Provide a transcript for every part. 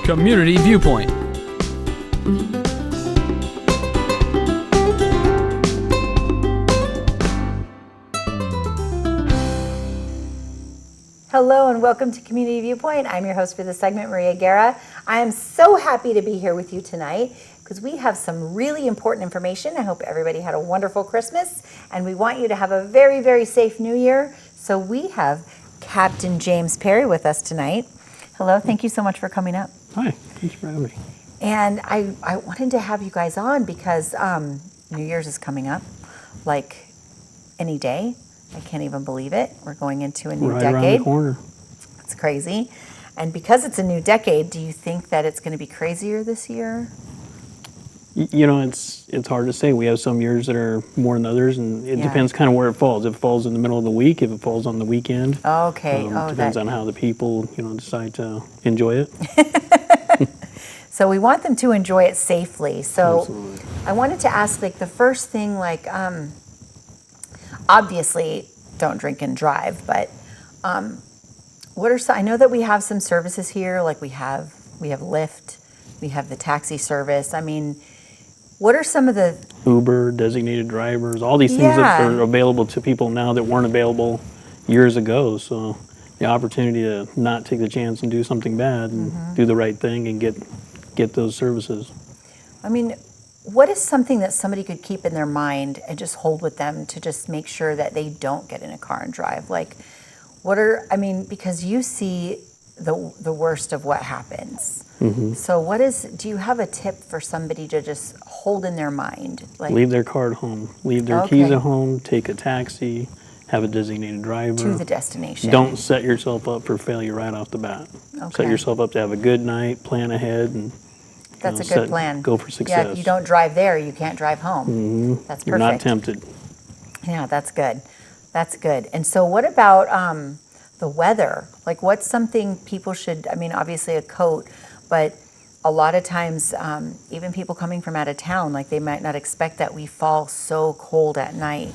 Community Viewpoint. Hello and welcome to Community Viewpoint. I'm your host for this segment, Guerra. I am so happy to be here with you tonight because we have some really important information. I hope everybody had a wonderful Christmas and we want you to have a very, very safe New Year. So we have Captain James Perry with us tonight. Hello, thank you so much for coming up. Hi, thanks for having me. And I wanted to have you guys on because New Year's is coming up like any day. I can't even believe it. We're going into a new decade. Right around the corner. It's crazy. And because it's a new decade, do you think that it's going to be crazier this year? You know, it's hard to say. We have some years that are more than others, and it depends kind of where it falls. If it falls in the middle of the week, if it falls on the weekend. Okay. Depends on how the people, decide to enjoy it. So we want them to enjoy it safely. So Absolutely. I wanted to ask, the first thing, obviously, don't drink and drive, but what are some, I know that we have some services here, like we have Lyft, we have the taxi service. I mean, what are some of the Uber, designated drivers, all these things that are available to people now that weren't available years ago. So the opportunity to not take the chance and do something bad and do the right thing and get those services. I mean, what is something that somebody could keep in their mind and just hold with them to just make sure that they don't get in a car and drive? Because you see the worst of what happens. So do you have a tip for somebody to just hold in their mind? Leave their car at home. Leave their keys at home, take a taxi, have a designated driver. To the destination. Don't set yourself up for failure right off the bat. Set yourself up to have a good night, plan ahead, and that's a good plan. Go for success. Yeah, if you don't drive there, you can't drive home. That's perfect. You're not tempted. Yeah, that's good. That's good. And so what about the weather? What's something people should, obviously a coat, but a lot of times, even people coming from out of town, they might not expect that we fall so cold at night.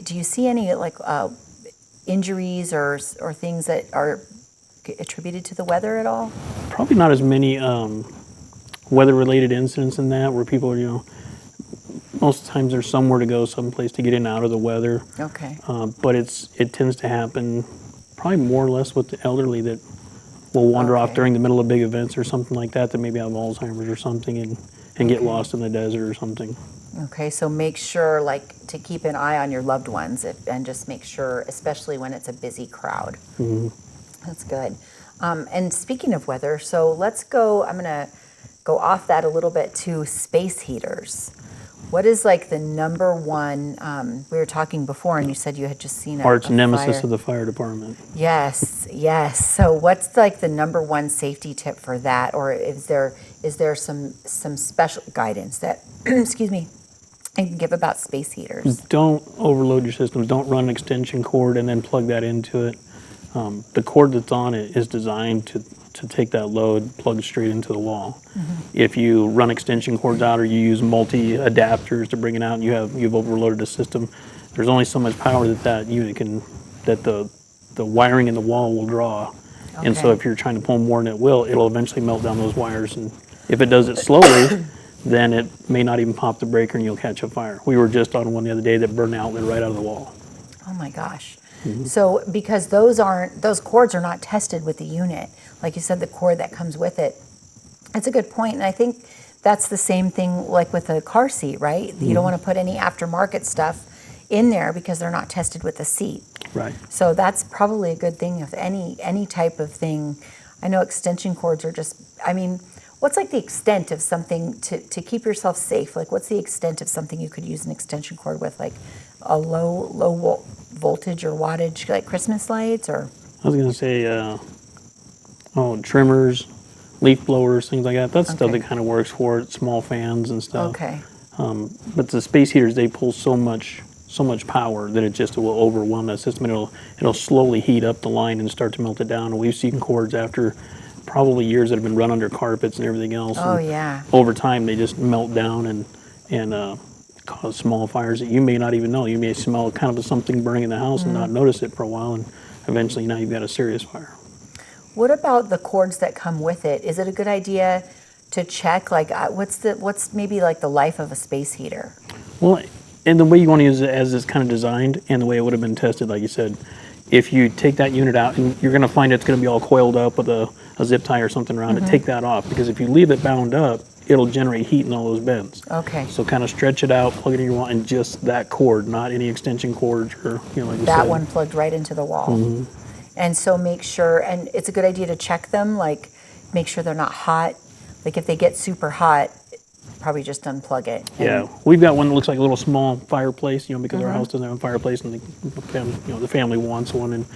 Do you see any injuries or things that are attributed to the weather at all? Probably not as many weather-related incidents in that, where people are, most of the times there's somewhere to go, someplace to get in and out of the weather. Okay. But it tends to happen probably more or less with the elderly that will wander off during the middle of big events or something like that maybe have Alzheimer's or something and get lost in the desert or something. Okay, so make sure to keep an eye on your loved ones and just make sure, especially when it's a busy crowd. That's good. And speaking of weather, so let's go, I'm going to go off that a little bit to space heaters. What is the number one, we were talking before and you said you had just seen Arch nemesis fire. of the fire department. Yes. So what's the number one safety tip for that? Or is there some special guidance that, excuse me, you can give about space heaters? Don't overload your systems. Don't run an extension cord and then plug that into it. The cord that's on it is designed to take that load, plug straight into the wall. If you run extension cords out or you use multi-adapters to bring it out and you've overloaded the system, there's only so much power that unit that the wiring in the wall will draw. And so if you're trying to pull more than it'll eventually melt down those wires. And if it does it slowly, then it may not even pop the breaker and you'll catch a fire. We were just on one the other day that burned the outlet right out of the wall. Oh my gosh. So because those cords are not tested with the unit, like you said, the cord that comes with it. That's a good point, and I think that's the same thing with a car seat, right? You don't want to put any aftermarket stuff in there because they're not tested with the seat. Right. So that's probably a good thing if any type of thing. I know extension cords are just, what's the extent of something to keep yourself safe? What's the extent of something you could use an extension cord with, a low voltage or wattage, like Christmas lights, or? I was going to say, trimmers, leaf blowers, things like that. That's stuff that kind of works for it, small fans and stuff. Okay. But the space heaters, they pull so much power that it just will overwhelm that system. And it'll slowly heat up the line and start to melt it down. And we've seen cords after probably years that have been run under carpets and everything else. Oh, and yeah. Over time, they just melt down and cause small fires that you may not even know. You may smell kind of something burning in the house and not notice it for a while, and eventually now you've got a serious fire. What about the cords that come with it? Is it a good idea to check, like, what's maybe like the life of a space heater? Well, and the way you want to use it as it's kind of designed and the way it would have been tested, like you said, if you take that unit out and you're going to find it's going to be all coiled up with a zip tie or something around it, take that off, because if you leave it bound up, it'll generate heat in all those bends. Okay. So kind of stretch it out, plug it in your wall, and just that cord, not any extension cords or, like you said. That one plugged right into the wall. And so make sure, and it's a good idea to check them, like make sure they're not hot. Like if they get super hot, probably just unplug it. Yeah, we've got one that looks like a little small fireplace, because our house doesn't have a fireplace, and the family wants one. And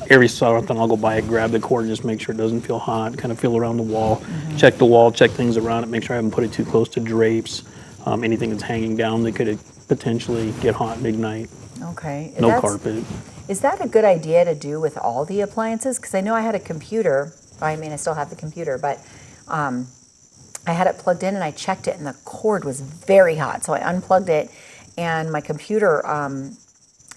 every so often I'll go by it, grab the cord, and just make sure it doesn't feel hot. Kind of feel around the wall, check the wall, check things around it, make sure I haven't put it too close to drapes, anything that's hanging down that could potentially get hot and ignite. Okay. No carpet. Is that a good idea to do with all the appliances? Because I know I had a computer. I mean, I still have the computer, but I had it plugged in and I checked it and the cord was very hot. So I unplugged it and my computer,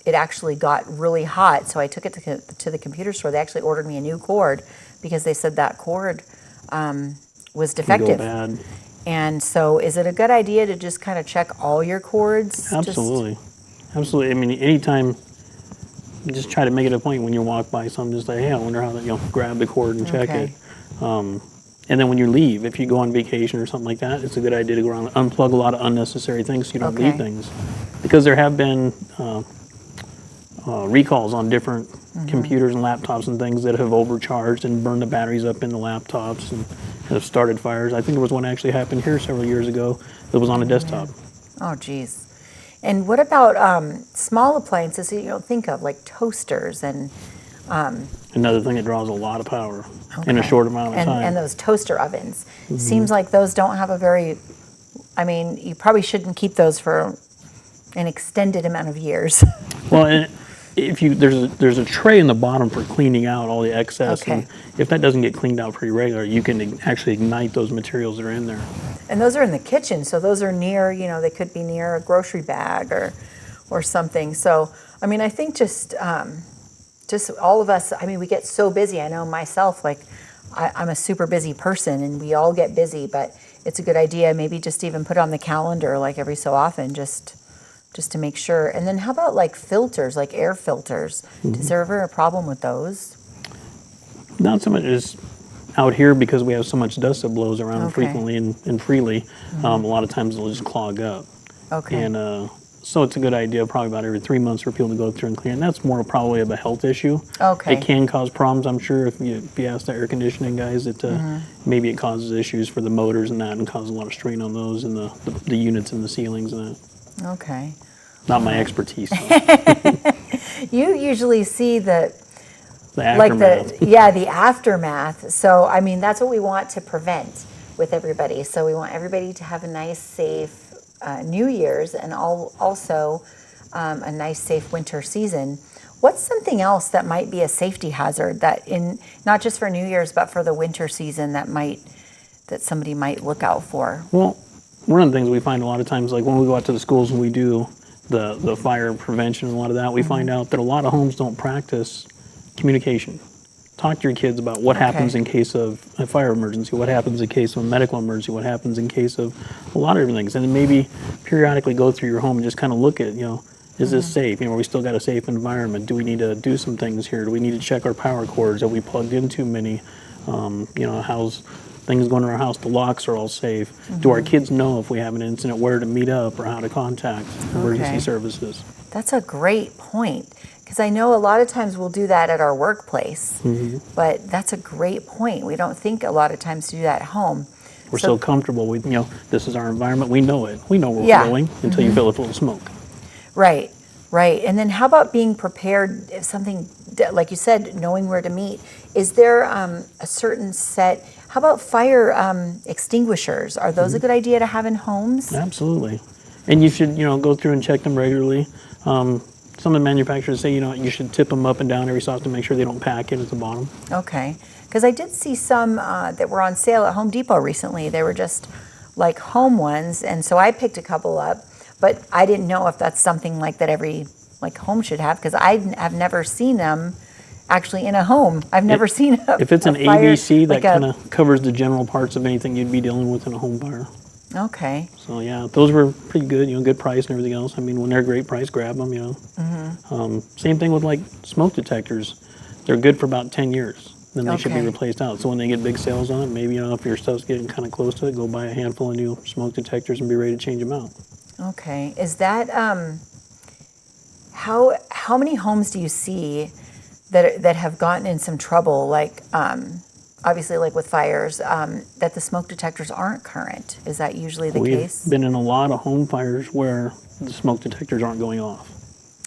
it actually got really hot. So I took it to the computer store. They actually ordered me a new cord because they said that cord was defective. Go bad. And so is it a good idea to just kind of check all your cords? Absolutely. Absolutely. I mean, anytime, just try to make it a point when you walk by something, just like, hey, I wonder how that, grab the cord and check it. And then when you leave, if you go on vacation or something like that, it's a good idea to go around and unplug a lot of unnecessary things so you don't leave things. Because there have been recalls on different computers and laptops and things that have overcharged and burned the batteries up in the laptops and have started fires. I think there was one actually happened here several years ago that was on a desktop. Oh, geez. And what about small appliances that you don't think of, like toasters and... Another thing that draws a lot of power in a short amount of time. And those toaster ovens. Seems like those don't have a very... I mean, you probably shouldn't keep those for an extended amount of years. Well, and if there's a tray in the bottom for cleaning out all the excess, and if that doesn't get cleaned out pretty regular, you can actually ignite those materials that are in there. And those are in the kitchen, so those are near, they could be near a grocery bag or something. So, I mean, I think just all of us, I mean, we get so busy. I know myself, like, I'm a super busy person, and we all get busy, but it's a good idea maybe just even put on the calendar, like, every so often, just to make sure. And then how about, like, filters, like air filters? Is there ever a problem with those? Not so much as out here, because we have so much dust that blows around frequently and freely. A lot of times it'll just clog up. And so it's a good idea probably about every 3 months for people to go through and clean. And that's more probably of a health issue. It can cause problems, I'm sure, if you ask the air conditioning guys, that maybe it causes issues for the motors and that, and causes a lot of strain on those and the units and the ceilings and that. Not my expertise. You usually see the aftermath. the aftermath. So, I mean, that's what we want to prevent with everybody. So we want everybody to have a nice, safe New Year's, and also a nice, safe winter season. What's something else that might be a safety hazard that not just for New Year's, but for the winter season that somebody might look out for? Well, one of the things we find a lot of times, like when we go out to the schools and we do the fire prevention and a lot of that, we find out that a lot of homes don't practice communication. Talk to your kids about what happens in case of a fire emergency, what happens in case of a medical emergency, what happens in case of a lot of different things. And then maybe periodically go through your home and just kind of look at, is this safe? Are we still got a safe environment? Do we need to do some things here? Do we need to check our power cords? Have we plugged in too many? How's things going in our house? The locks are all safe. Do our kids know if we have an incident where to meet up or how to contact emergency services? That's a great point. Because I know a lot of times we'll do that at our workplace, but that's a great point. We don't think a lot of times to do that at home. We're so comfortable with, this is our environment. We know it. We know where we're going until you fill it full of smoke. Right. And then how about being prepared if something, like you said, knowing where to meet? Is there a certain set, how about fire extinguishers? Are those a good idea to have in homes? Absolutely. And you should, go through and check them regularly. Some of the manufacturers say, you should tip them up and down every so often to make sure they don't pack it at the bottom. Because I did see some that were on sale at Home Depot recently. They were just like home ones, and so I picked a couple up, but I didn't know if that's something like that every home should have, because I have never seen them actually in a home. I've never seen a If it's an a fire, ABC, that like a- kind of covers the general parts of anything you'd be dealing with in a home fire. Okay. So yeah, those were pretty good, good price and everything else. I mean, when they're a great price, grab them, Same thing with like smoke detectors. They're good for about 10 years. Then they should be Okay. replaced out. So when they get big sales on it, maybe, if your stuff's getting kind of close to it, go buy a handful of new smoke detectors and be ready to change them out. Okay. Is that, how many homes do you see that have gotten in some trouble, like, obviously like with fires, that the smoke detectors aren't current? Is that usually the We've case? been in a lot of home fires where the smoke detectors aren't going off.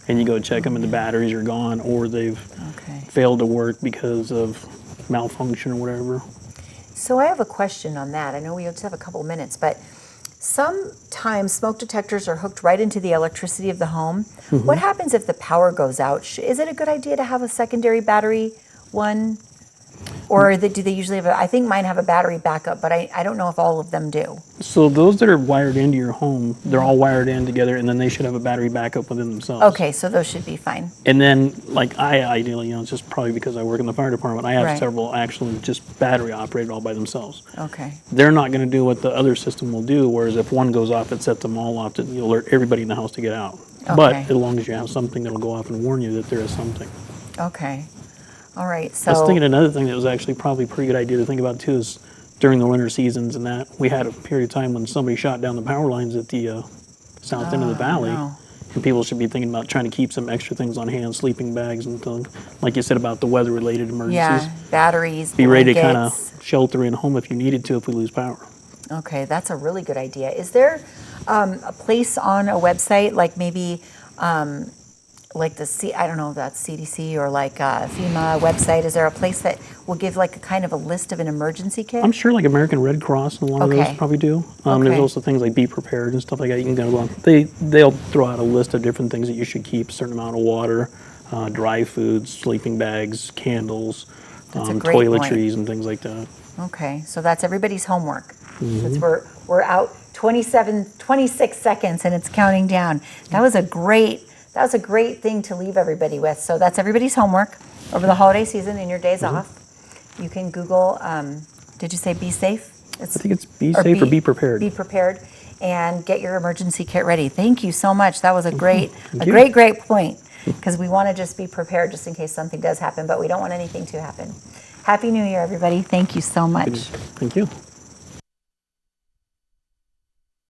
And you go check them and the batteries are gone, or they've Okay. failed to work because of malfunction or whatever. So I have a question on that. I know we just have a couple minutes, but sometimes smoke detectors are hooked right into the electricity of the home. What happens if the power goes out? Is it a good idea to have a secondary battery one? Or do they usually have I think mine have a battery backup, but I don't know if all of them do. So those that are wired into your home, they're all wired in together, and then they should have a battery backup within themselves. Okay, so those should be fine. And then, like I ideally, it's just probably because I work in the fire department, I have Right. several actually just battery operated all by themselves. Okay. They're not going to do what the other system will do, whereas if one goes off, it sets them all off to alert everybody in the house to get out. But Okay. as long as you have something that'll go off and warn you that there is something. Okay. All right. I was So thinking another thing that was actually probably a pretty good idea to think about too is during the winter seasons and that we had a period of time when somebody shot down the power lines at the south end of the valley. no. And people should be thinking about trying to keep some extra things on hand, sleeping bags and things. Like you said about the weather-related emergencies. yeah, batteries, Be ready to kind of blankets. shelter in home if you needed to if we lose power. Okay, that's a really good idea. Is there a place on a website, like maybe like I don't know if that's CDC or like FEMA website? Is there a place that will give like a kind of a list of an emergency kit? I'm sure like American Red Cross and a lot of Okay. those probably do. Okay. There's also things like Be Prepared and stuff like that. You can go on. They'll throw out a list of different things that you should keep: a certain amount of water, dry foods, sleeping bags, candles, That's a great toiletries, point. and things like that. Okay, so that's everybody's homework. Since we're out 26 seconds and it's counting down. That was a great thing to leave everybody with. So that's everybody's homework over the holiday season and your days off. You can Google, did you say Be Safe? I think it's Be Safe or Be Prepared. Be prepared and get your emergency kit ready. Thank you so much. That was a great you. great point, because we want to just be prepared just in case something does happen, but we don't want anything to happen. Happy New Year, everybody. Thank you so much. Thank you.